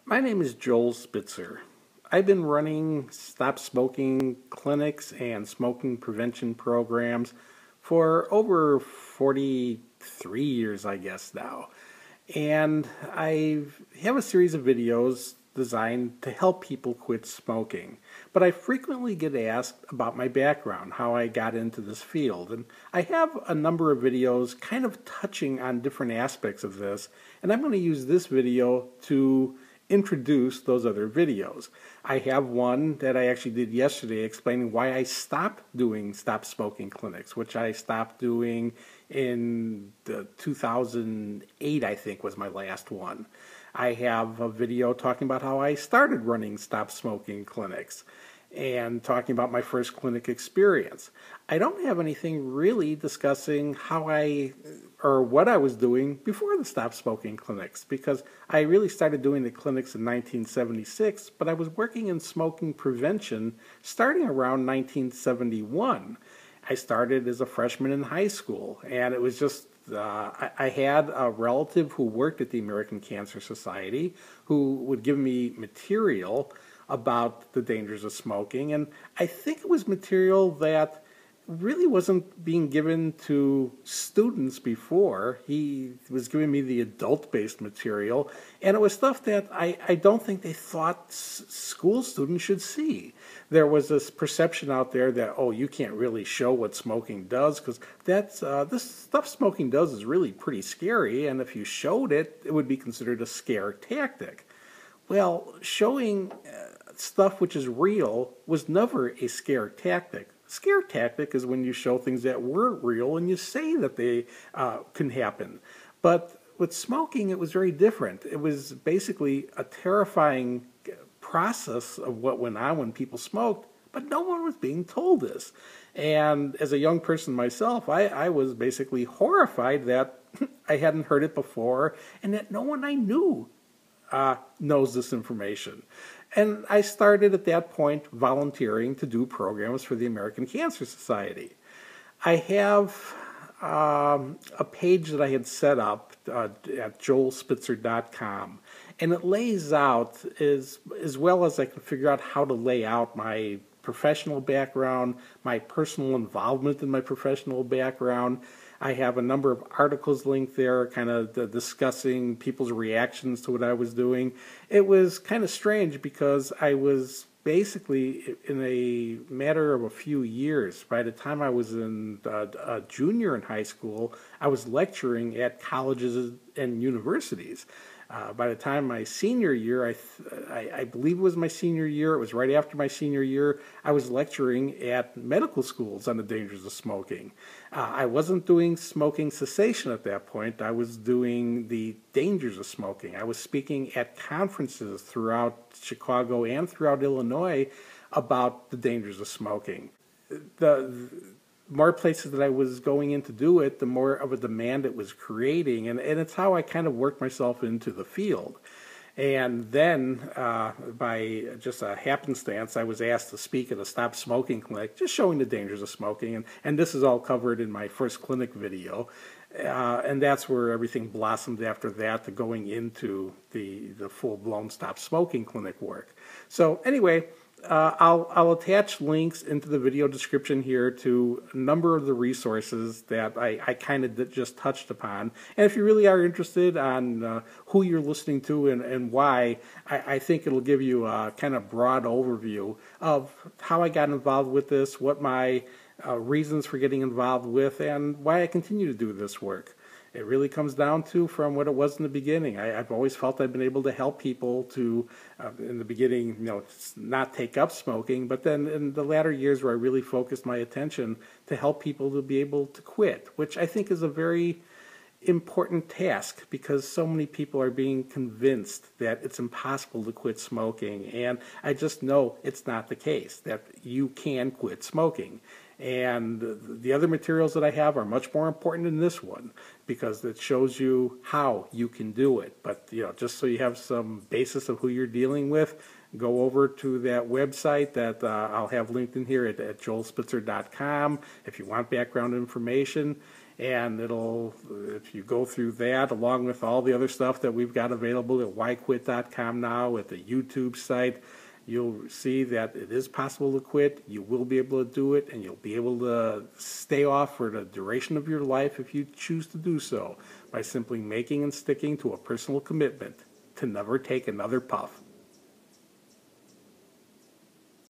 My name is Joel Spitzer. I've been running stop smoking clinics and smoking prevention programs for over 43 years, I guess now. And I have a series of videos designed to help people quit smoking. But I frequently get asked about my background, how I got into this field. And I have a number of videos kind of touching on different aspects of this. And I'm going to use this video to introduce those other videos. I have one that I actually did yesterday explaining why I stopped doing stop smoking clinics, which I stopped doing in 2008, I think was my last one. I have a video talking about how I started running stop smoking clinics and talking about my first clinic experience. I don't have anything really discussing how or what I was doing before the stop smoking clinics, because I really started doing the clinics in 1976, but I was working in smoking prevention starting around 1971. I started as a freshman in high school, and it was just I had a relative who worked at the American Cancer Society who would give me material about the dangers of smoking, and I think it was material that really wasn't being given to students before. He was giving me the adult-based material, and it was stuff that I don't think they thought school students should see. There was this perception out there that, oh, you can't really show what smoking does, because that's this stuff smoking does is really pretty scary, and if you showed it, it would be considered a scare tactic. Well, showing stuff which is real was never a scare tactic. Scare tactic is when you show things that weren't real and you say that they can happen. But with smoking, it was very different. It was basically a terrifying process of what went on when people smoked, but no one was being told this. And as a young person myself, I was basically horrified that I hadn't heard it before and that no one I knew knows this information. And I started at that point volunteering to do programs for the American Cancer Society. I have a page that I had set up at joelspitzer.com, and it lays out as well as I can figure out how to lay out my professional background, my personal involvement in my professional background. I have a number of articles linked there kind of discussing people's reactions to what I was doing. It was kind of strange because I was basically, in a matter of a few years, by the time I was a junior in high school, I was lecturing at colleges and universities. By the time my senior year, I believe it was my senior year, it was right after my senior year, I was lecturing at medical schools on the dangers of smoking. I wasn't doing smoking cessation at that point. I was doing the dangers of smoking. I was speaking at conferences throughout Chicago and throughout Illinois about the dangers of smoking. The more places that I was going in to do it, the more of a demand it was creating, and it's how I kind of worked myself into the field. And then, by just a happenstance, I was asked to speak at a stop smoking clinic, just showing the dangers of smoking, and this is all covered in my first clinic video. And that's where everything blossomed after that, to going into the full-blown stop smoking clinic work. So anyway, I'll attach links into the video description here to a number of the resources that I kind of just touched upon. And if you really are interested on who you're listening to and why, I think it'll give you a kind of broad overview of how I got involved with this, what my reasons for getting involved with, and why I continue to do this work. It really comes down to from what it was in the beginning. I've always felt I've been able to help people to, in the beginning, not take up smoking, but then in the latter years where I really focused my attention to help people to be able to quit, which I think is a very important task because so many people are being convinced that it's impossible to quit smoking, and I just know it's not the case, that you can quit smoking. And the other materials that I have are much more important than this one because it shows you how you can do it. But just so you have some basis of who you're dealing with, go over to that website that I'll have linked in here at joelspitzer.com if you want background information. And if you go through that, along with all the other stuff that we've got available at whyquit.com now, at the YouTube site, you'll see that it is possible to quit. You will be able to do it, and you'll be able to stay off for the duration of your life if you choose to do so, by simply making and sticking to a personal commitment to never take another puff.